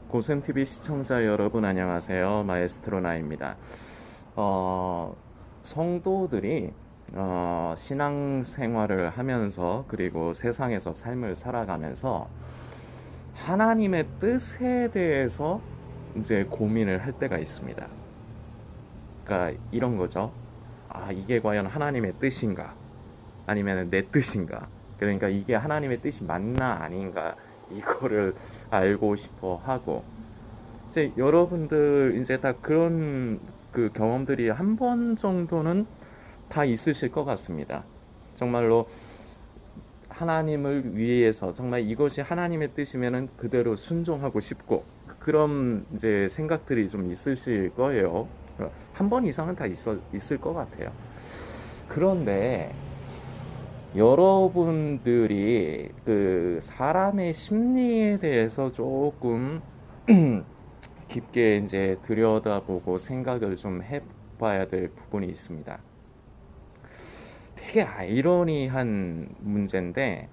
고센TV 시청자 여러분 안녕하세요. 마에스트로 나입니다. 성도들이 신앙생활을 하면서 그리고 세상에서 삶을 살아가면서 하나님의 뜻에 대해서 이제 고민을 할 때가 있습니다. 그러니까 이런 거죠. 이게 과연 하나님의 뜻인가? 아니면 내 뜻인가? 그러니까 이게 하나님의 뜻이 맞나 아닌가? 이거를 알고 싶어 하고, 이제 여러분들 이제 다 그런 그 경험들이 한 번 정도는 다 있으실 것 같습니다. 정말로 하나님을 위해서 정말 이것이 하나님의 뜻이면은 그대로 순종하고 싶고, 그런 이제 생각들이 좀 있으실 거예요. 한 번 이상은 다 있을 것 같아요. 그런데 여러분들이 그 사람의 심리에 대해서 조금 깊게 이제 들여다보고 생각을 좀 해봐야 될 부분이 있습니다. 되게 아이러니한 문제인데,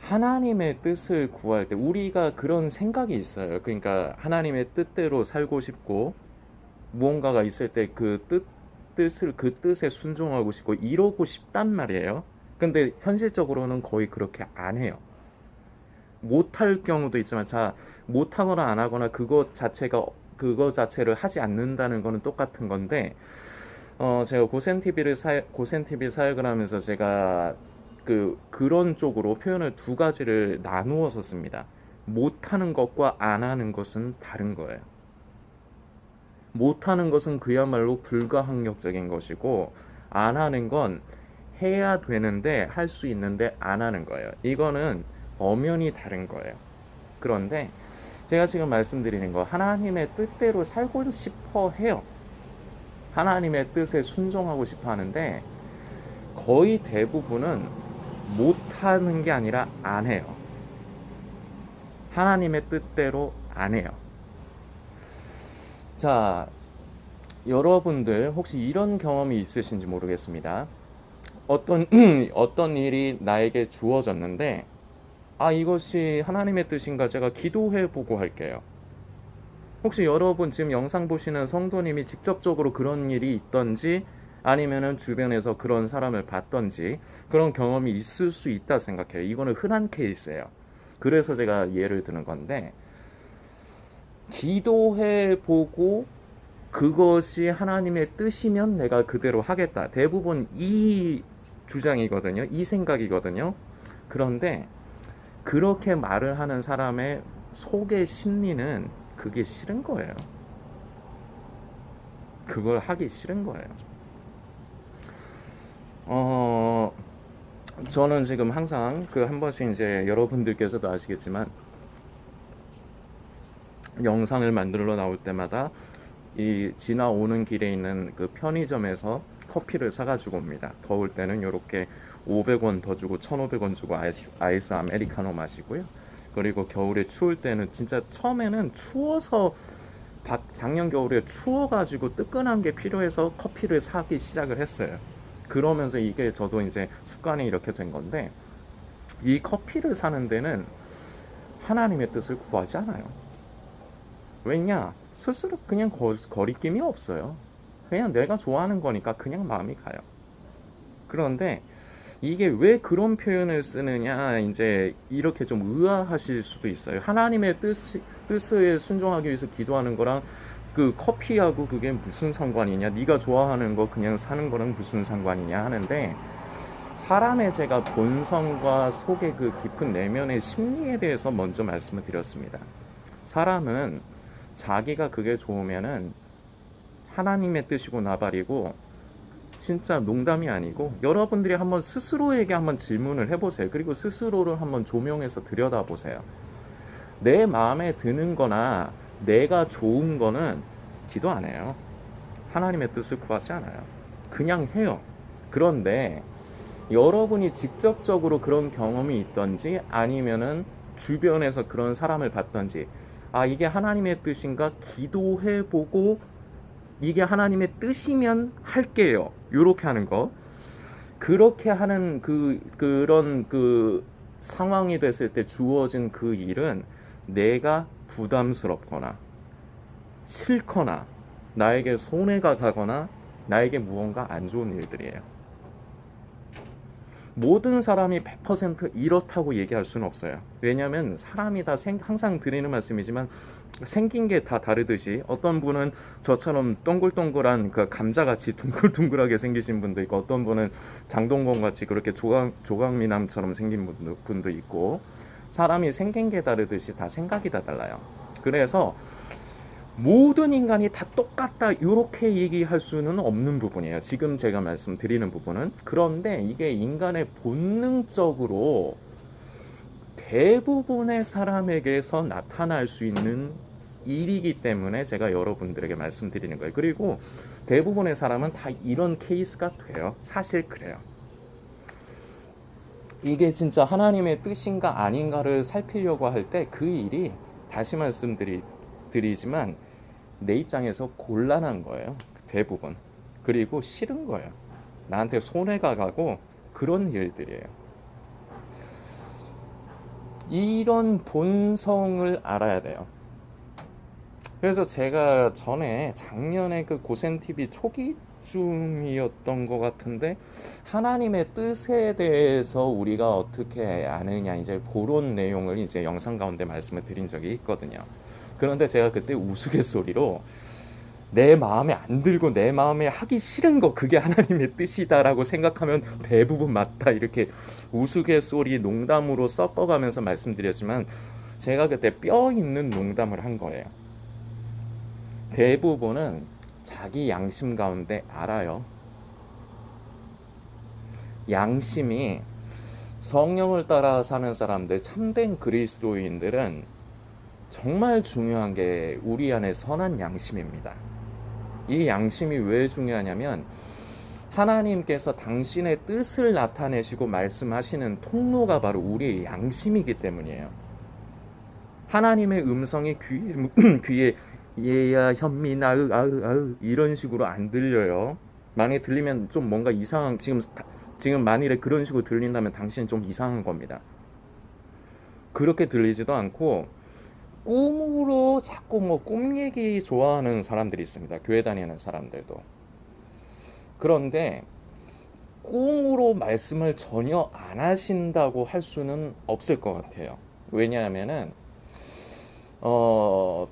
하나님의 뜻을 구할 때 우리가 그런 생각이 있어요. 그러니까 하나님의 뜻대로 살고 싶고, 무언가가 있을 때 그 뜻에 순종하고 싶고 이러고 싶단 말이에요. 근데 현실적으로는 거의 그렇게 안 해요. 못할 경우도 있지만, 못하거나 안 하거나 그거 자체를 하지 않는다는 거는 똑같은 건데, 제가 고센 TV 사역을 하면서 제가 그런 쪽으로 표현을 두 가지를 나누어서 씁니다. 못하는 것과 안 하는 것은 다른 거예요. 못하는 것은 그야말로 불가항력적인 것이고, 안 하는 건 해야 되는데 할 수 있는데 안 하는 거예요. 이거는 엄연히 다른 거예요. 그런데 제가 지금 말씀드리는 거, 하나님의 뜻대로 살고 싶어 해요. 하나님의 뜻에 순종하고 싶어 하는데, 거의 대부분은 못하는 게 아니라 안 해요. 하나님의 뜻대로 안 해요. 자, 여러분들 혹시 이런 경험이 있으신지 모르겠습니다. 어떤 어떤 일이 나에게 주어졌는데, 이것이 하나님의 뜻인가 제가 기도해 보고 할게요. 혹시 여러분 지금 영상 보시는 성도님이 직접적으로 그런 일이 있던지, 아니면은 주변에서 그런 사람을 봤던지, 그런 경험이 있을 수 있다 생각해요. 이거는 흔한 케이스예요. 그래서 제가 예를 드는 건데, 기도해 보고 그것이 하나님의 뜻이면 내가 그대로 하겠다. 대부분 이 주장이거든요. 이 생각이거든요. 그런데 그렇게 말을 하는 사람의 속의 심리는 그게 싫은 거예요. 그걸 하기 싫은 거예요. 어, 저는 지금 항상 한 번씩 이제 여러분들께서도 아시겠지만, 영상을 만들러 나올 때마다 이 지나오는 길에 있는 그 편의점에서 커피를 사가지고 옵니다. 더울 때는 이렇게 500원 더 주고 1,500원 주고 아이스 아메리카노 마시고요. 그리고 겨울에 추울 때는 진짜 처음에는 추워서, 작년 겨울에 추워가지고 뜨끈한 게 필요해서 커피를 사기 시작을 했어요. 그러면서 이게 저도 이제 습관이 이렇게 된 건데, 이 커피를 사는 데는 하나님의 뜻을 구하지 않아요. 왜냐? 스스로 그냥 거리낌이 없어요. 그냥 내가 좋아하는 거니까 그냥 마음이 가요. 그런데 이게 왜 그런 표현을 쓰느냐, 이제 이렇게 좀 의아하실 수도 있어요. 하나님의 뜻에 순종하기 위해서 기도하는 거랑 그 커피하고 그게 무슨 상관이냐, 네가 좋아하는 거 그냥 사는 거랑 무슨 상관이냐 하는데, 사람의 제가 본성과 속의 그 깊은 내면의 심리에 대해서 먼저 말씀을 드렸습니다. 사람은 자기가 그게 좋으면은 하나님의 뜻이고 나발이고, 진짜 농담이 아니고, 여러분들이 한번 스스로에게 한번 질문을 해보세요. 그리고 스스로를 한번 조명해서 들여다보세요. 내 마음에 드는 거나 내가 좋은 거는 기도 안 해요. 하나님의 뜻을 구하지 않아요. 그냥 해요. 그런데 여러분이 직접적으로 그런 경험이 있던지, 아니면은 주변에서 그런 사람을 봤던지, 이게 하나님의 뜻인가 기도해보고 이게 하나님의 뜻이면 할게요, 요렇게 하는 거. 그렇게 하는 그런 상황이 됐을 때 주어진 그 일은 내가 부담스럽거나 싫거나 나에게 손해가 가거나 나에게 무언가 안 좋은 일들이에요. 모든 사람이 100% 이렇다고 얘기할 수는 없어요. 왜냐하면 사람이 다 항상 드리는 말씀이지만 생긴 게 다 다르듯이 어떤 분은 저처럼 동글동글한 그 감자같이 둥글둥글하게 생기신 분도 있고 어떤 분은 장동건같이 그렇게 조각미남처럼 생긴 분도 있고 사람이 생긴 게 다르듯이 다 생각이 다 달라요. 그래서 모든 인간이 다 똑같다 이렇게 얘기할 수는 없는 부분이에요. 지금 제가 말씀드리는 부분은. 그런데 이게 인간의 본능적으로 대부분의 사람에게서 나타날 수 있는 일이기 때문에 제가 여러분들에게 말씀드리는 거예요. 그리고 대부분의 사람은 다 이런 케이스가 돼요. 사실 그래요. 이게 진짜 하나님의 뜻인가 아닌가를 살피려고 할 때 그 일이 다시 말씀드리지만 내 입장에서 곤란한 거예요. 대부분. 그리고 싫은 거예요. 나한테 손해가 가고 그런 일들이에요. 이런 본성을 알아야 돼요. 그래서 제가 작년에 그 고센TV 초기 중이었던 것 같은데 하나님의 뜻에 대해서 우리가 어떻게 아느냐 이제 그런 내용을 이제 영상 가운데 말씀을 드린 적이 있거든요. 그런데 제가 그때 우스갯소리로 내 마음에 안 들고 내 마음에 하기 싫은 거 그게 하나님의 뜻이다라고 생각하면 대부분 맞다 이렇게 우스갯소리 농담으로 섞어가면서 말씀드렸지만 제가 그때 뼈 있는 농담을 한 거예요. 대부분은 자기 양심 가운데 알아요. 양심이 성령을 따라 사는 사람들 참된 그리스도인들은 정말 중요한 게 우리 안에 선한 양심입니다. 이 양심이 왜 중요하냐면 하나님께서 당신의 뜻을 나타내시고 말씀하시는 통로가 바로 우리의 양심이기 때문이에요. 하나님의 음성이 귀에 얘야 현민아 아으 이런 식으로 안 들려요. 만약에 들리면 좀 뭔가 이상한 지금 만일에 그런 식으로 들린다면 당신은 좀 이상한 겁니다. 그렇게 들리지도 않고 꿈으로 자꾸 꿈 얘기 좋아하는 사람들이 있습니다. 교회 다니는 사람들도. 그런데 꿈으로 말씀을 전혀 안 하신다고 할 수는 없을 것 같아요. 왜냐하면은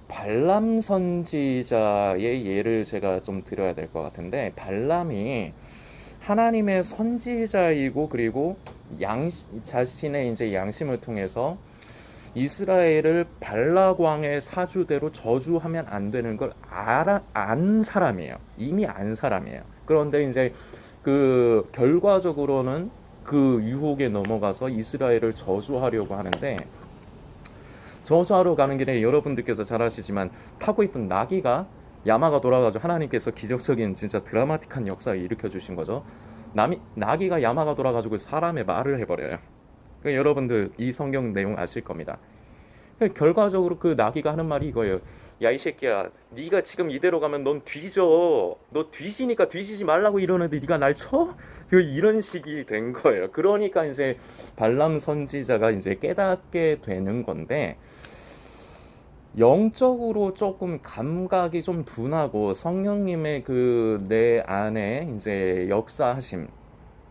발람 선지자의 예를 제가 좀 드려야 될 것 같은데 발람이 하나님의 선지자이고 그리고 자신의 이제 양심을 통해서 이스라엘을 발락 왕의 사주대로 저주하면 안 되는 걸 안 사람이에요. 이미 안 사람이에요. 그런데 이제 그 결과적으로는 그 유혹에 넘어가서 이스라엘을 저주하려고 하는데 저주하러 가는 길에 여러분들께서 잘 아시지만 타고 있던 나귀가 야마가 돌아가지고 하나님께서 기적적인 진짜 드라마틱한 역사를 일으켜 주신 거죠. 나귀가 야마가 돌아가지고 사람의 말을 해버려요. 여러분들 이 성경 내용 아실 겁니다. 결과적으로 그 나귀가 하는 말이 이거예요. 야 이 새끼야 네가 지금 이대로 가면 넌 뒤져. 너 뒤지니까 뒤지지 말라고 이러는데 네가 날 쳐? 이런 식이 된 거예요. 그러니까 이제 발람 선지자가 이제 깨닫게 되는 건데 영적으로 조금 감각이 좀 둔하고 성령님의 그 내 안에 이제 역사하심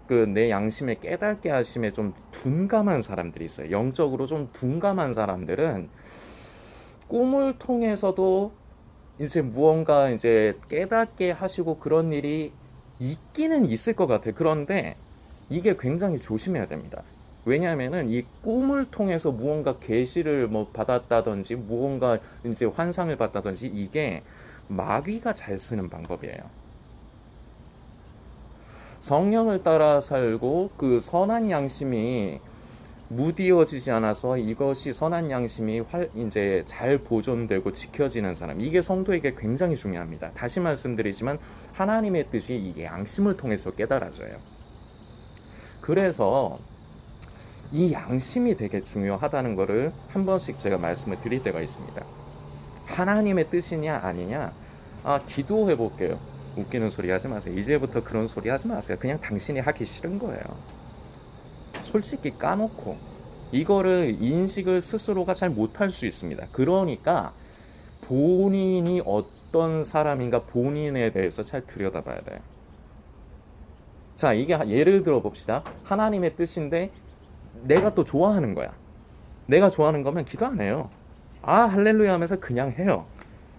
그 내 양심에 깨닫게 하심에 좀 둔감한 사람들이 있어요. 영적으로 좀 둔감한 사람들은 꿈을 통해서도 이제 무언가 이제 깨닫게 하시고 그런 일이 있기는 있을 것 같아요. 그런데 이게 굉장히 조심해야 됩니다. 왜냐하면은 이 꿈을 통해서 무언가 계시를 받았다든지 무언가 이제 환상을 봤다든지 이게 마귀가 잘 쓰는 방법이에요. 성령을 따라 살고 그 선한 양심이 무디어지지 않아서 이것이 선한 양심이 이제 잘 보존되고 지켜지는 사람 이게 성도에게 굉장히 중요합니다. 다시 말씀드리지만 하나님의 뜻이 이게 양심을 통해서 깨달아져요. 그래서 이 양심이 되게 중요하다는 것을 한 번씩 제가 말씀을 드릴 때가 있습니다. 하나님의 뜻이냐 아니냐 기도해 볼게요. 웃기는 소리 하지 마세요. 이제부터 그런 소리 하지 마세요. 그냥 당신이 하기 싫은 거예요. 솔직히 까놓고 이거를 인식을 스스로가 잘 못할 수 있습니다. 그러니까 본인이 어떤 사람인가 본인에 대해서 잘 들여다봐야 돼요. 자, 이게 예를 들어 봅시다. 하나님의 뜻인데 내가 또 좋아하는 거야. 내가 좋아하는 거면 기도 안 해요. 아, 할렐루야 하면서 그냥 해요.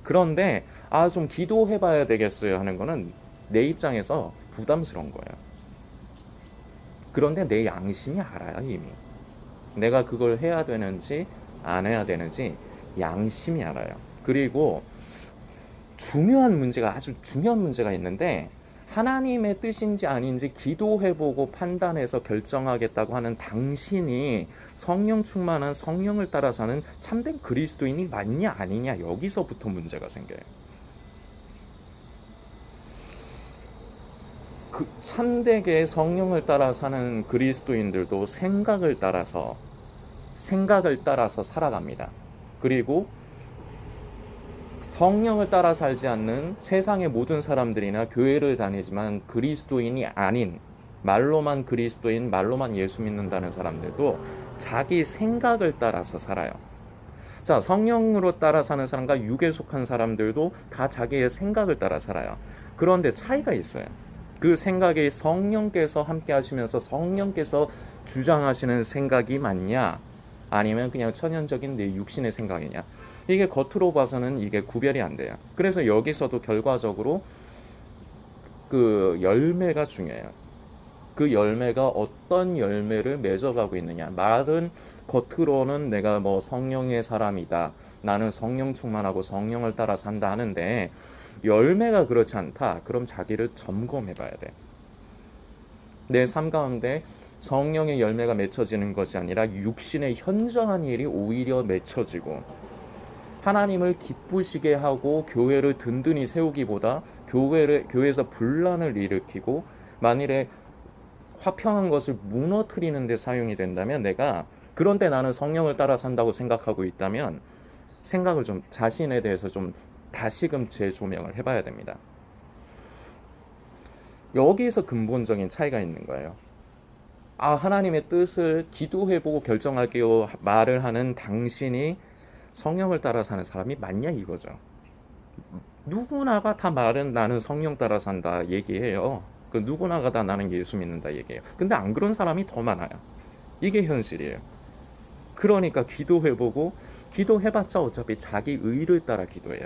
그런데 좀 기도해 봐야 되겠어요 하는 거는 내 입장에서 부담스러운 거예요. 그런데 내 양심이 알아요, 이미. 내가 그걸 해야 되는지 안 해야 되는지 양심이 알아요. 그리고 아주 중요한 문제가 있는데, 하나님의 뜻인지 아닌지 기도해보고 판단해서 결정하겠다고 하는 당신이 성령 충만한 성령을 따라 사는 참된 그리스도인이 맞냐 아니냐, 여기서부터 문제가 생겨요. 참되게 성령을 따라 사는 그리스도인들도 생각을 따라서 살아갑니다. 그리고 성령을 따라 살지 않는 세상의 모든 사람들이나 교회를 다니지만 그리스도인이 아닌, 말로만 그리스도인, 말로만 예수 믿는다는 사람들도 자기 생각을 따라서 살아요. 자, 성령으로 따라 사는 사람과 육에 속한 사람들도 다 자기의 생각을 따라 살아요. 그런데 차이가 있어요. 그 생각이 성령께서 함께 하시면서 성령께서 주장하시는 생각이 맞냐, 아니면 그냥 천연적인 내 육신의 생각이냐, 이게 겉으로 봐서는 이게 구별이 안 돼요. 그래서 여기서도 결과적으로 그 열매가 중요해요. 그 열매가 어떤 열매를 맺어가고 있느냐. 말은 겉으로는 내가 뭐 성령의 사람이다, 나는 성령 충만하고 성령을 따라 산다 하는데 열매가 그렇지 않다. 그럼 자기를 점검해 봐야 돼. 내 삶 가운데 성령의 열매가 맺혀지는 것이 아니라 육신의 현저한 일이 오히려 맺혀지고, 하나님을 기쁘시게 하고 교회를 든든히 세우기보다 교회에서 분란을 일으키고 만일에 화평한 것을 무너뜨리는 데 사용이 된다면, 그런데 나는 성령을 따라 산다고 생각하고 있다면 생각을 좀, 자신에 대해서 좀 다시금 재조명을 해봐야 됩니다. 여기에서 근본적인 차이가 있는 거예요. 하나님의 뜻을 기도해보고 결정할게요 말을 하는 당신이 성령을 따라 사는 사람이 맞냐, 이거죠. 누구나가 다 말은 나는 성령 따라 산다 얘기해요. 그 누구나가 다 나는 예수 믿는다 얘기해요. 근데 안 그런 사람이 더 많아요. 이게 현실이에요. 그러니까 기도해보고, 기도해봤자 어차피 자기 의를 따라 기도해요.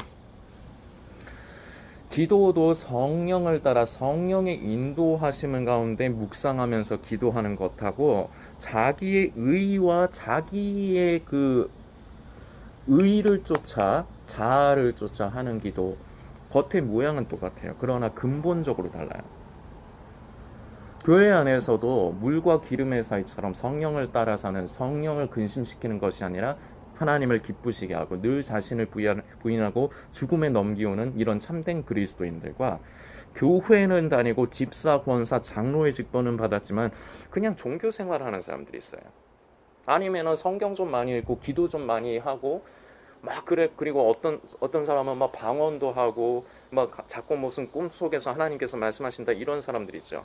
기도도 성령을 따라 성령의 인도하심을 가운데 묵상하면서 기도하는 것하고, 자기의 의와 자기의 그 의를 쫓아, 자아를 쫓아 하는 기도, 겉의 모양은 똑같아요. 그러나 근본적으로 달라요. 교회 안에서도 물과 기름의 사이처럼 성령을 따라 사는, 성령을 근심시키는 것이 아니라 하나님을 기쁘시게 하고 늘 자신을 부인하고 죽음에 넘기오는 이런 참된 그리스도인들과, 교회는 다니고 집사, 권사, 장로의 직분은 받았지만 그냥 종교 생활하는 사람들이 있어요. 아니면은 성경 좀 많이 읽고 기도 좀 많이 하고 막 그래. 그리고 어떤 사람은 막 방언도 하고 막 자꾸 무슨 꿈속에서 하나님께서 말씀하신다, 이런 사람들이 있죠.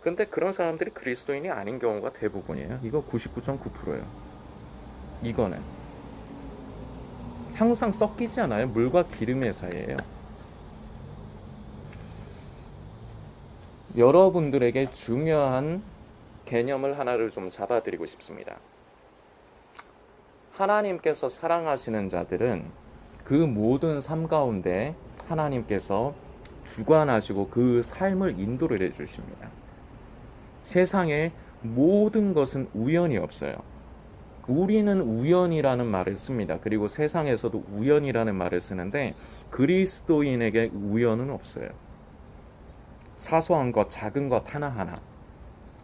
근데 그런 사람들이 그리스도인이 아닌 경우가 대부분이에요. 이거 99.9%예요. 이거는 항상 섞이지 않아요. 물과 기름의 사이예요. 여러분들에게 중요한 개념을 하나를 좀 잡아드리고 싶습니다. 하나님께서 사랑하시는 자들은 그 모든 삶 가운데 하나님께서 주관하시고 그 삶을 인도를 해주십니다. 세상에 모든 것은 우연이 없어요. 우리는 우연이라는 말을 씁니다. 그리고 세상에서도 우연이라는 말을 쓰는데 그리스도인에게 우연은 없어요. 사소한 것, 작은 것 하나하나.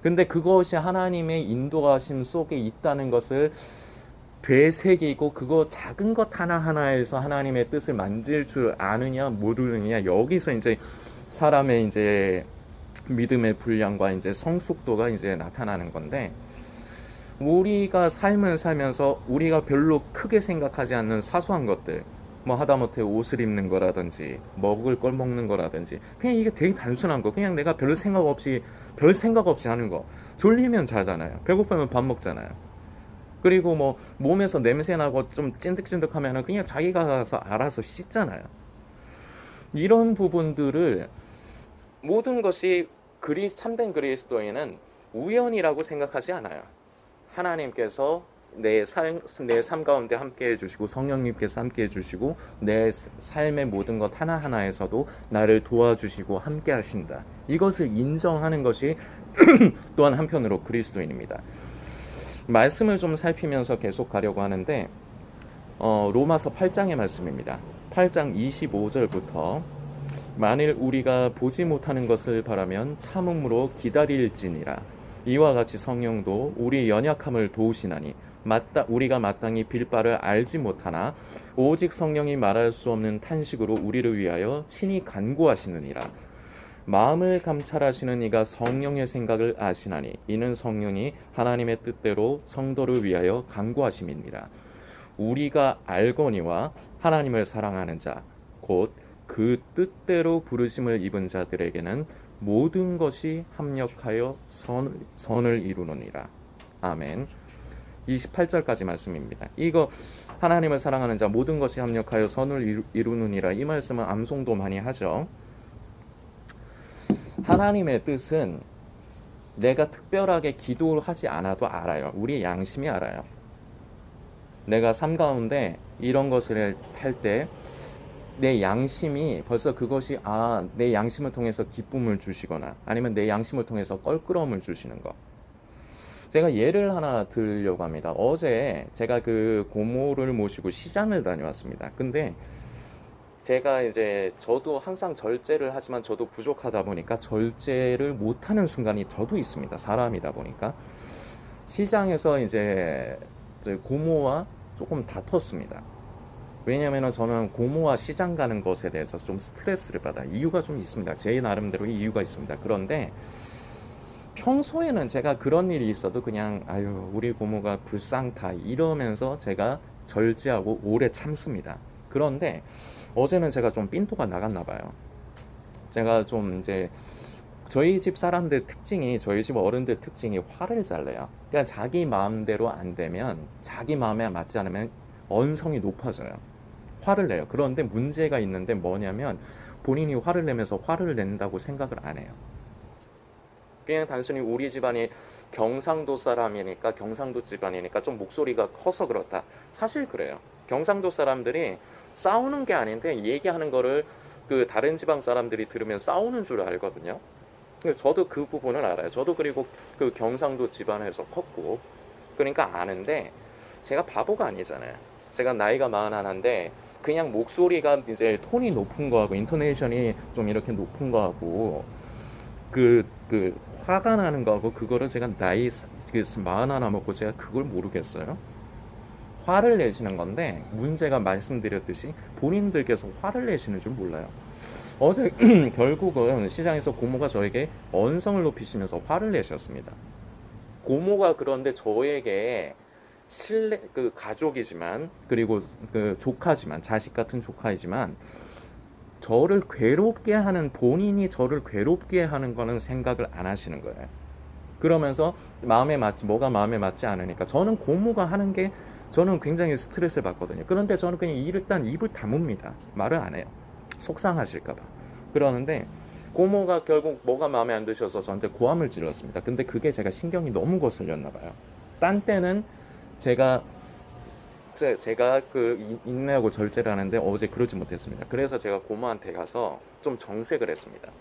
근데 그것이 하나님의 인도하심 속에 있다는 것을 되새기고, 그거 작은 것 하나하나에서 하나님의 뜻을 만질 줄 아느냐 모르느냐, 여기서 이제 사람의 이제 믿음의 분량과 이제 성숙도가 이제 나타나는 건데, 우리가 삶을 살면서 우리가 별로 크게 생각하지 않는 사소한 것들, 뭐 하다못해 옷을 입는 거라든지 먹을 걸 먹는 거라든지, 그냥 이게 되게 단순한 거, 그냥 내가 별 생각 없이 하는 거. 졸리면 자잖아요. 배고프면 밥 먹잖아요. 그리고 뭐 몸에서 냄새 나고 좀 찐득찐득하면은 그냥 자기가 가서 알아서 씻잖아요. 이런 부분들을 모든 것이 참된 그리스도인은 우연이라고 생각하지 않아요. 하나님께서 내 삶 가운데 함께 해주시고 성령님께서 함께 해주시고 내 삶의 모든 것 하나하나에서도 나를 도와주시고 함께 하신다. 이것을 인정하는 것이 또한 한편으로 그리스도인입니다. 말씀을 좀 살피면서 계속 가려고 하는데 로마서 8장의 말씀입니다. 8장 25절부터 만일 우리가 보지 못하는 것을 바라면 참음으로 기다릴지니라. 이와 같이 성령도 우리 연약함을 도우시나니 우리가 마땅히 빌 바를 알지 못하나 오직 성령이 말할 수 없는 탄식으로 우리를 위하여 친히 간구하시느니라. 마음을 감찰하시는 이가 성령의 생각을 아시나니 이는 성령이 하나님의 뜻대로 성도를 위하여 간구하심이니라. 우리가 알거니와 하나님을 사랑하는 자 곧 그 뜻대로 부르심을 입은 자들에게는 모든 것이 합력하여 선을 이루느니라. 아멘. 28절까지 말씀입니다. 이거 하나님을 사랑하는 자 모든 것이 합력하여 선을 이루느니라. 이 말씀은 암송도 많이 하죠. 하나님의 뜻은 내가 특별하게 기도를 하지 않아도 알아요. 우리 양심이 알아요. 내가 삶 가운데 이런 것을 할 때 내 양심이 벌써 그것이 내 양심을 통해서 기쁨을 주시거나 아니면 내 양심을 통해서 껄끄러움을 주시는 것. 제가 예를 하나 들려고 합니다. 어제 제가 그 고모를 모시고 시장을 다녀왔습니다. 근데 제가 이제 저도 항상 절제를 하지만 저도 부족하다 보니까 절제를 못하는 순간이 저도 있습니다. 사람이다 보니까 시장에서 이제 고모와 조금 다퉜습니다. 왜냐하면 저는 고모와 시장 가는 것에 대해서 좀 스트레스를 받아요. 이유가 좀 있습니다. 제 나름대로 이유가 있습니다. 그런데 평소에는 제가 그런 일이 있어도 그냥 아유 우리 고모가 불쌍타 이러면서 제가 절제하고 오래 참습니다. 그런데 어제는 제가 좀 삔또가 나갔나 봐요. 제가 좀 이제 저희 집 사람들 특징이 저희 집 어른들 특징이 화를 잘 내요. 그러니까 자기 마음대로 안 되면 자기 마음에 맞지 않으면 언성이 높아져요. 화를 내요. 그런데 문제가 있는데 뭐냐면 본인이 화를 내면서 화를 낸다고 생각을 안 해요. 그냥 단순히 우리 집안이 경상도 사람이니까 경상도 집안이니까 좀 목소리가 커서 그렇다. 사실 그래요. 경상도 사람들이 싸우는 게 아닌데 얘기하는 거를 그 다른 지방 사람들이 들으면 싸우는 줄 알거든요. 저도 그 부분을 알아요. 저도 그리고 그 경상도 집안에서 컸고 그러니까 아는데 제가 바보가 아니잖아요. 제가 나이가 41인데 그냥 목소리가 이제 톤이 높은 거하고 인토네이션이 좀 이렇게 높은 거하고 그 화가 나는 거하고 그거를 제가 나이 41 먹고 제가 그걸 모르겠어요. 화를 내시는 건데 문제가 말씀드렸듯이 본인들께서 화를 내시는 줄 몰라요. 어제 결국은 시장에서 고모가 저에게 언성을 높이시면서 화를 내셨습니다. 고모가 그런데 저에게 그 가족이지만 그리고 그 조카지만 자식 같은 조카이지만 저를 괴롭게 하는 본인이 저를 괴롭게 하는 거는 생각을 안 하시는 거예요. 그러면서 뭐가 마음에 맞지 않으니까 저는 고모가 하는 게 저는 굉장히 스트레스를 받거든요. 그런데 저는 그냥 일단 입을 다뭅니다. 말을 안 해요. 속상하실까봐. 그러는데 고모가 결국 뭐가 마음에 안 드셔서 저한테 고함을 질렀습니다. 근데 그게 제가 신경이 너무 거슬렸나 봐요. 딴 때는 제가 그 인내하고 절제를 하는데 어제 그러지 못했습니다. 그래서 제가 고모한테 가서 좀 정색을 했습니다.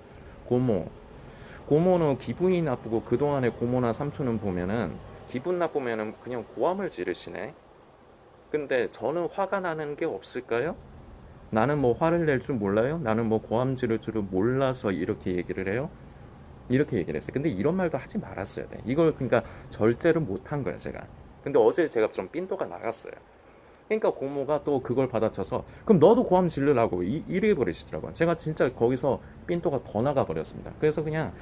고모는 기분이 나쁘고 그동안에 고모나 삼촌은 보면은 기분 나쁘면은 그냥 고함을 지르시네. 근데 저는 화가 나는 게 없을까요? 나는 뭐 화를 낼 줄 몰라요? 나는 뭐 고함 지를 줄을 몰라서 이렇게 얘기를 해요? 이렇게 얘기를 했어요. 근데 이런 말도 하지 말았어야 돼. 이걸 그러니까 절제를 못한 거예요, 제가. 근데 어제 제가 좀 삔또가 나갔어요. 그러니까 고모가 또 그걸 받아쳐서 그럼 너도 고함 지르라고 이래 버리시더라고요. 제가 진짜 거기서 삔또가 더 나가 버렸습니다. 그래서 그냥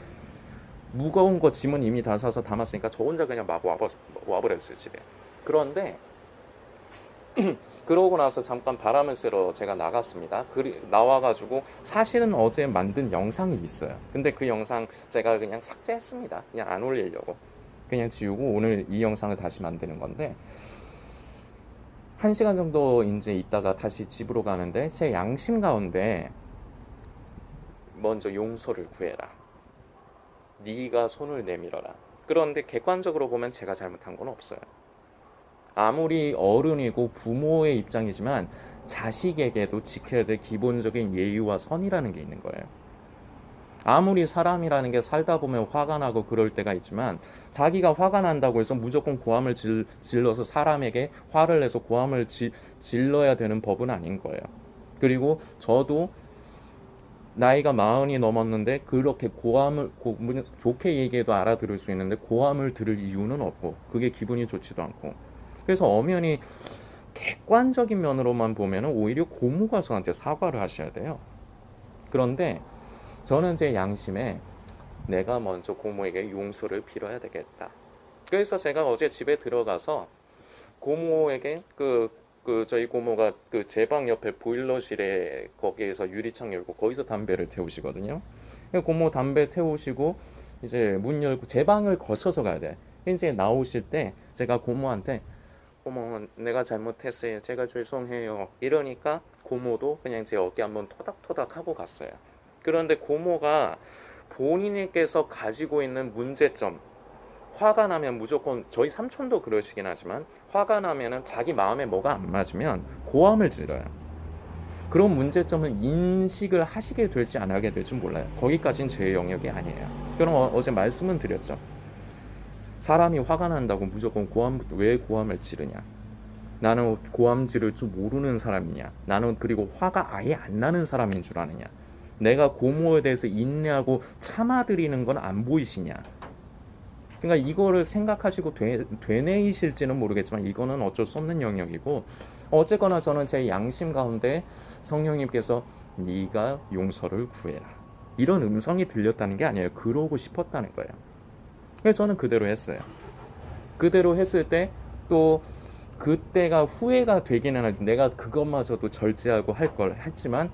무거운 거 짐은 이미 다 사서 담았으니까 저 혼자 그냥 막 와버렸어요, 집에. 그런데 그러고 나서 잠깐 바람을 쐬러 제가 나갔습니다. 나와가지고 사실은 어제 만든 영상이 있어요. 근데 그 영상 제가 그냥 삭제했습니다. 그냥 안 올리려고. 그냥 지우고 오늘 이 영상을 다시 만드는 건데, 1시간 정도 이제 있다가 다시 집으로 가는데 제 양심 가운데 먼저 용서를 구해라. 네가 손을 내밀어라. 그런데 객관적으로 보면 제가 잘못한 건 없어요. 아무리 어른이고 부모의 입장이지만 자식에게도 지켜야 될 기본적인 예의와 선이라는 게 있는 거예요. 아무리 사람이라는 게 살다 보면 화가 나고 그럴 때가 있지만 자기가 화가 난다고 해서 무조건 고함을 질러서 사람에게 화를 내서 고함을 질러야 되는 법은 아닌 거예요. 그리고 저도 나이가 40이 넘었는데 그렇게 고함을 좋게 얘기해도 알아들을 수 있는데 고함을 들을 이유는 없고 그게 기분이 좋지도 않고, 그래서 엄연히 객관적인 면으로만 보면 오히려 고모가 저한테 사과를 하셔야 돼요. 그런데 저는 제 양심에 내가 먼저 고모에게 용서를 빌어야 되겠다. 그래서 제가 어제 집에 들어가서 고모에게 저희 고모가 그 제 방 옆에 보일러실에 거기에서 유리창 열고 거기서 담배를 태우시거든요. 고모 담배 태우시고 이제 문 열고 제 방을 거쳐서 가야 돼. 이제 나오실 때 제가 고모한테 고모 내가 잘못했어요. 제가 죄송해요. 이러니까 고모도 그냥 제 어깨 한번 토닥토닥 하고 갔어요. 그런데 고모가 본인께서 가지고 있는 문제점, 화가 나면 무조건, 저희 삼촌도 그러시긴 하지만 화가 나면은 자기 마음에 뭐가 안 맞으면 고함을 질러요. 그런 문제점은 인식을 하시게 될지 안 하게 될지 몰라요. 거기까지는 제 영역이 아니에요. 그럼 어제 말씀은 드렸죠. 사람이 화가 난다고 무조건 왜 고함을 지르냐? 나는 고함 지를 줄 모르는 사람이냐? 나는 그리고 화가 아예 안 나는 사람인 줄 아느냐? 내가 고모에 대해서 인내하고 참아드리는 건 안 보이시냐? 그러니까 이거를 생각하시고 되뇌이실지는 모르겠지만 이거는 어쩔 수 없는 영역이고, 어쨌거나 저는 제 양심 가운데 성령님께서 네가 용서를 구해라 이런 음성이 들렸다는 게 아니에요. 그러고 싶었다는 거예요. 그래서 저는 그대로 했어요. 그대로 했을 때 또 그때가 후회가 되기는 하는데 내가 그것마저도 절제하고 할 걸 했지만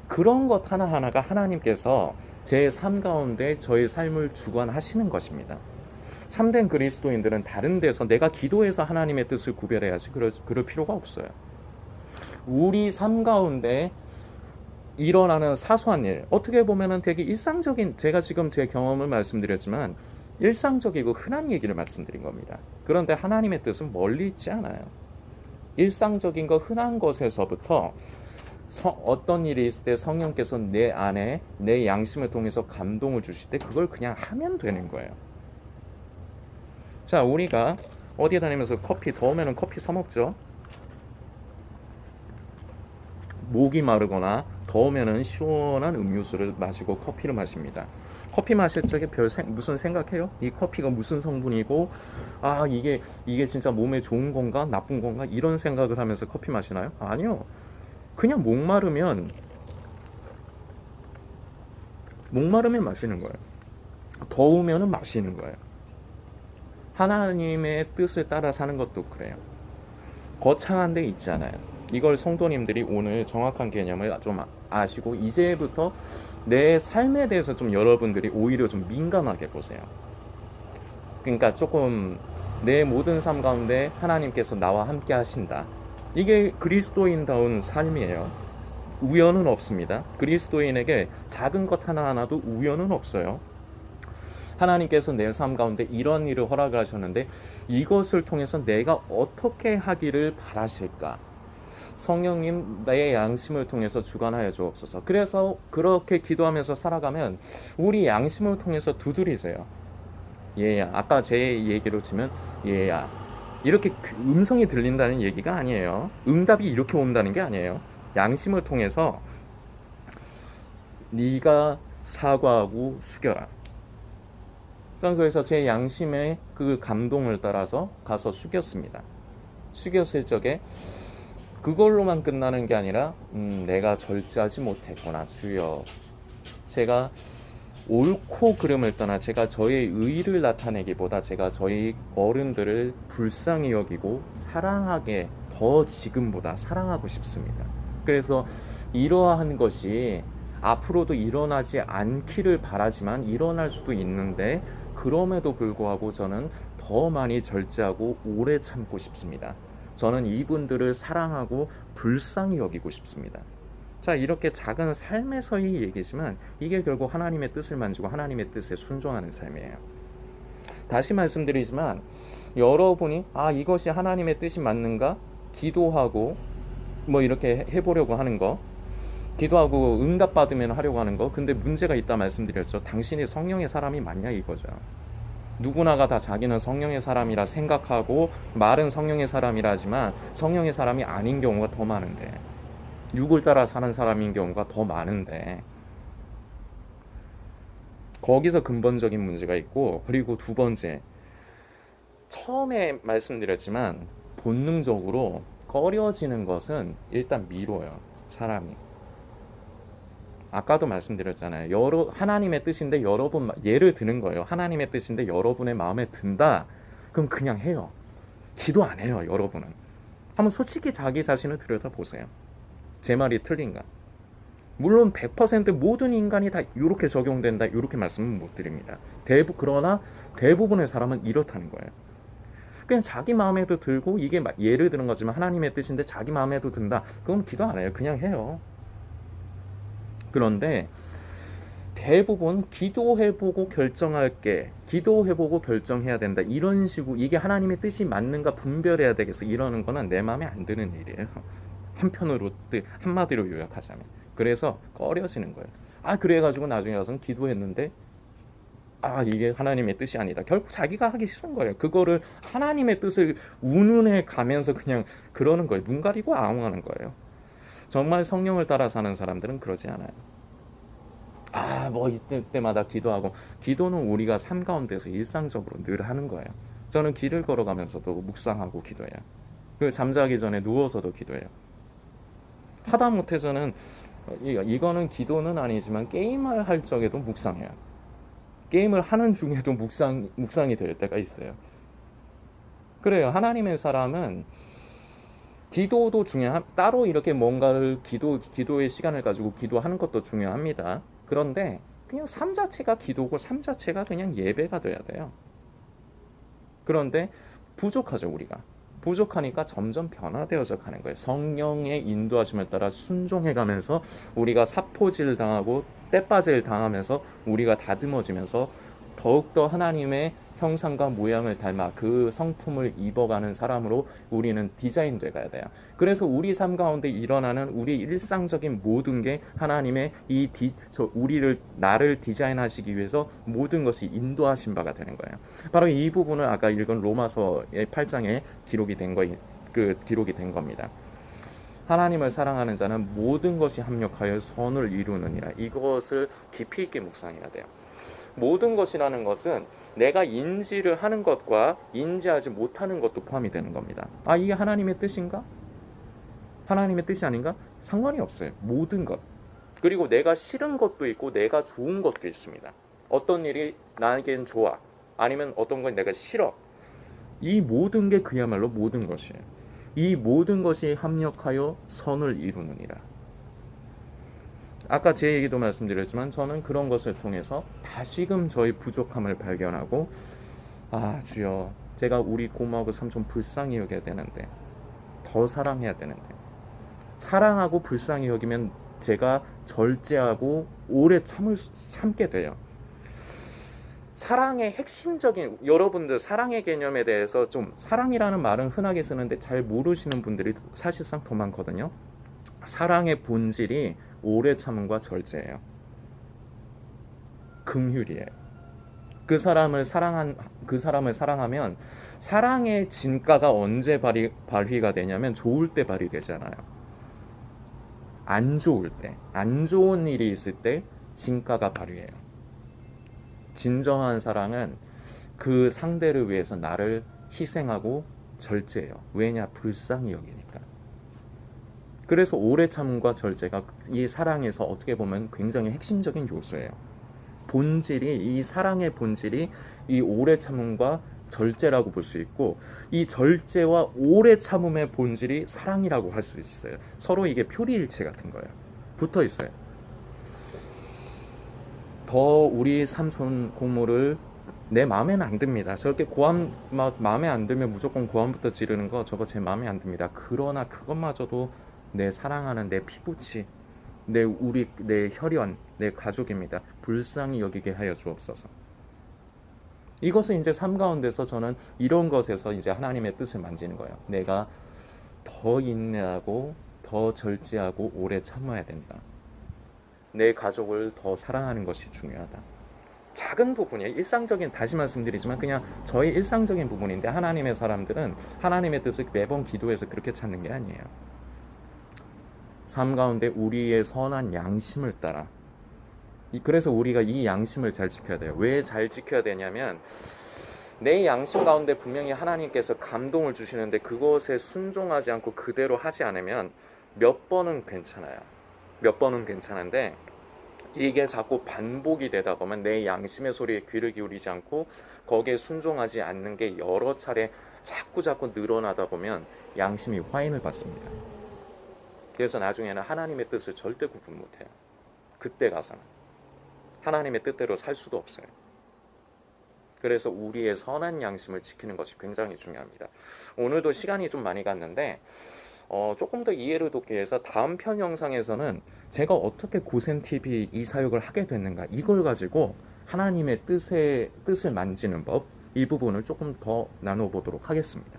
그런 것 하나하나가 하나님께서 제 삶 가운데 저의 삶을 주관하시는 것입니다. 참된 그리스도인들은 다른 데서 내가 기도해서 하나님의 뜻을 구별해야지 그럴 필요가 없어요. 우리 삶 가운데 일어나는 사소한 일, 어떻게 보면은 되게 일상적인, 제가 지금 제 경험을 말씀드렸지만 일상적이고 흔한 얘기를 말씀드린 겁니다. 그런데 하나님의 뜻은 멀리 있지 않아요. 일상적인 거 흔한 것에서부터 어떤 일이 있을 때 성령께서 내 안에 내 양심을 통해서 감동을 주실 때 그걸 그냥 하면 되는 거예요. 자, 우리가 어디에 다니면서 커피, 더우면 커피 사 먹죠. 목이 마르거나 더우면 시원한 음료수를 마시고 커피를 마십니다. 커피 마실 적에 무슨 생각해요? 이 커피가 무슨 성분이고, 이게 진짜 몸에 좋은 건가 나쁜 건가 이런 생각을 하면서 커피 마시나요? 아니요. 그냥 목마르면 마시는 거예요. 더우면 마시는 거예요. 하나님의 뜻을 따라 사는 것도 그래요. 거창한 데 있잖아요. 이걸 성도님들이 오늘 정확한 개념을 좀 아시고 이제부터 내 삶에 대해서 좀 여러분들이 오히려 좀 민감하게 보세요. 그러니까 조금 내 모든 삶 가운데 하나님께서 나와 함께 하신다. 이게 그리스도인다운 삶이에요. 우연은 없습니다. 그리스도인에게 작은 것 하나하나도 우연은 없어요. 하나님께서 내 삶 가운데 이런 일을 허락을 하셨는데 이것을 통해서 내가 어떻게 하기를 바라실까? 성령님 나의 양심을 통해서 주관하여 주옵소서. 그래서 그렇게 기도하면서 살아가면 우리 양심을 통해서 두드리세요. 얘야, 아까 제 얘기로 치면 얘야, 이렇게 음성이 들린다는 얘기가 아니에요. 응답이 이렇게 온다는 게 아니에요. 양심을 통해서 네가 사과하고 숙여라. 그래서 제 양심의 그 감동을 따라서 가서 숙였습니다. 숙였을 적에 그걸로만 끝나는 게 아니라 내가 절제하지 못했구나 주여. 제가 옳고 그름을 떠나 제가 저의 의를 나타내기보다 제가 저희 어른들을 불쌍히 여기고 사랑하게 더 지금보다 사랑하고 싶습니다. 그래서 이러한 것이 앞으로도 일어나지 않기를 바라지만 일어날 수도 있는데, 그럼에도 불구하고 저는 더 많이 절제하고 오래 참고 싶습니다. 저는 이분들을 사랑하고 불쌍히 여기고 싶습니다. 자, 이렇게 작은 삶에서의 얘기지만 이게 결국 하나님의 뜻을 만지고 하나님의 뜻에 순종하는 삶이에요. 다시 말씀드리지만 여러분이 이것이 하나님의 뜻이 맞는가? 기도하고 뭐 이렇게 해보려고 하는 거, 기도하고 응답받으면 하려고 하는 거. 근데 문제가 있다 말씀드렸죠. 당신이 성령의 사람이 맞냐 이거죠. 누구나가 다 자기는 성령의 사람이라 생각하고 말은 성령의 사람이라 하지만 성령의 사람이 아닌 경우가 더 많은데, 육을 따라 사는 사람인 경우가 더 많은데, 거기서 근본적인 문제가 있고, 그리고 두 번째, 처음에 말씀드렸지만 본능적으로 꺼려지는 것은 일단 미뤄요. 사람이. 아까도 말씀드렸잖아요. 하나님의 뜻인데 여러분, 예를 드는 거예요. 하나님의 뜻인데 여러분의 마음에 든다. 그럼 그냥 해요. 기도 안 해요. 여러분은. 한번 솔직히 자기 자신을 들여다보세요. 제 말이 틀린가? 물론 100% 모든 인간이 다 이렇게 적용된다, 이렇게 말씀은 못 드립니다. 그러나 대부분의 사람은 이렇다는 거예요. 그냥 자기 마음에도 들고, 이게 예를 드는 거지만 하나님의 뜻인데 자기 마음에도 든다. 그건 기도 안 해요. 그냥 해요. 그런데 대부분 기도해보고 결정할게, 기도해보고 결정해야 된다, 이런 식으로 이게 하나님의 뜻이 맞는가 분별해야 되겠어, 이러는 거는 내 마음에 안 드는 일이에요. 한마디로 요약하자면. 그래서 꺼려지는 거예요. 그래가지고 나중에 가서는 기도했는데 이게 하나님의 뜻이 아니다. 결국 자기가 하기 싫은 거예요. 그거를 하나님의 뜻을 운운해 가면서 그냥 그러는 거예요. 눈 가리고 아웅하는 거예요. 정말 성령을 따라 사는 사람들은 그러지 않아요. 뭐 이때마다 기도하고, 기도는 우리가 삶 가운데서 일상적으로 늘 하는 거예요. 저는 길을 걸어가면서도 묵상하고 기도해요. 잠자기 전에 누워서도 기도해요. 하다못해 저는 이거는 기도는 아니지만 게임을 할 적에도 묵상해요. 게임을 하는 중에도 묵상이 될 때가 있어요. 그래요. 하나님의 사람은 기도도 따로 이렇게 뭔가를 기도의 시간을 가지고 기도하는 것도 중요합니다. 그런데 그냥 삶 자체가 기도고 삶 자체가 그냥 예배가 돼야 돼요. 그런데 부족하죠. 우리가 부족하니까 점점 변화되어져 가는 거예요. 성령의 인도하심을 따라 순종해가면서 우리가 사포질 당하고 때빠질 당하면서 우리가 다듬어지면서 더욱더 하나님의 형상과 모양을 닮아 그 성품을 입어가는 사람으로 우리는 디자인돼 가야 돼요. 그래서 우리 삶 가운데 일어나는 우리 일상적인 모든 게 하나님의 나를 디자인하시기 위해서 모든 것이 인도하신 바가 되는 거예요. 바로 이 부분을 아까 읽은 로마서의 8장에 기록이 된 겁니다. 하나님을 사랑하는 자는 모든 것이 합력하여 선을 이루느니라. 이것을 깊이 있게 묵상해야 돼요. 모든 것이라는 것은 내가 인지를 하는 것과 인지하지 못하는 것도 포함이 되는 겁니다. 이게 하나님의 뜻인가? 하나님의 뜻이 아닌가? 상관이 없어요. 모든 것. 그리고 내가 싫은 것도 있고 내가 좋은 것도 있습니다. 어떤 일이 나에겐 좋아, 아니면 어떤 건 내가 싫어. 이 모든 게 그야말로 모든 것이에요. 이 모든 것이 합력하여 선을 이루느니라. 아까 제 얘기도 말씀드렸지만 저는 그런 것을 통해서 다시금 저의 부족함을 발견하고, 주여, 제가 우리 고모하고 삼촌 불쌍히 여겨야 되는데, 더 사랑해야 되는데, 사랑하고 불쌍히 여기면 제가 절제하고 오래 참게 돼요. 사랑의 핵심적인, 여러분들 사랑의 개념에 대해서 좀, 사랑이라는 말은 흔하게 쓰는데 잘 모르시는 분들이 사실상 더 많거든요. 사랑의 본질이 오래 참음과 절제예요. 긍휼이에요. 그 사람을 사랑하면 사랑의 진가가 언제 발휘가 되냐면 좋을 때 발휘되잖아요. 안 좋을 때, 안 좋은 일이 있을 때 진가가 발휘해요. 진정한 사랑은 그 상대를 위해서 나를 희생하고 절제해요. 왜냐? 불쌍히 여기니까. 그래서 오래 참음과 절제가 이 사랑에서 어떻게 보면 굉장히 핵심적인 요소예요. 이 사랑의 본질이 이 오래 참음과 절제라고 볼 수 있고, 이 절제와 오래 참음의 본질이 사랑이라고 할 수 있어요. 서로 이게 표리일체 같은 거예요. 붙어 있어요. 더 우리 삼손 고모를 내 마음에는 안 듭니다. 저렇게 고함 막 마음에 안 들면 무조건 고함부터 지르는 거 저거 제 마음에 안 듭니다. 그러나 그것마저도 내 사랑하는 내 피부치, 내 혈연, 내 가족입니다. 불쌍히 여기게 하여 주옵소서. 이것은 이제 삶 가운데서 저는 이런 것에서 이제 하나님의 뜻을 만지는 거예요. 내가 더 인내하고 더 절제하고 오래 참아야 된다. 내 가족을 더 사랑하는 것이 중요하다. 작은 부분이에요. 일상적인, 다시 말씀드리지만 그냥 저의 일상적인 부분인데 하나님의 사람들은 하나님의 뜻을 매번 기도해서 그렇게 찾는 게 아니에요. 삶 가운데 우리의 선한 양심을 따라, 그래서 우리가 이 양심을 잘 지켜야 돼요. 왜 잘 지켜야 되냐면 내 양심 가운데 분명히 하나님께서 감동을 주시는데 그것에 순종하지 않고 그대로 하지 않으면 몇 번은 괜찮아요. 몇 번은 괜찮은데 이게 자꾸 반복이 되다 보면 내 양심의 소리에 귀를 기울이지 않고 거기에 순종하지 않는 게 여러 차례 자꾸 늘어나다 보면 양심이 화인을 받습니다. 그래서 나중에는 하나님의 뜻을 절대 구분 못해요. 그때 가서는 하나님의 뜻대로 살 수도 없어요. 그래서 우리의 선한 양심을 지키는 것이 굉장히 중요합니다. 오늘도 시간이 좀 많이 갔는데 조금 더 이해를 돕기 위해서 다음 편 영상에서는 제가 어떻게 고센TV 이 사역을 하게 됐는가, 이걸 가지고 하나님의 뜻을 만지는 법, 이 부분을 조금 더 나눠보도록 하겠습니다.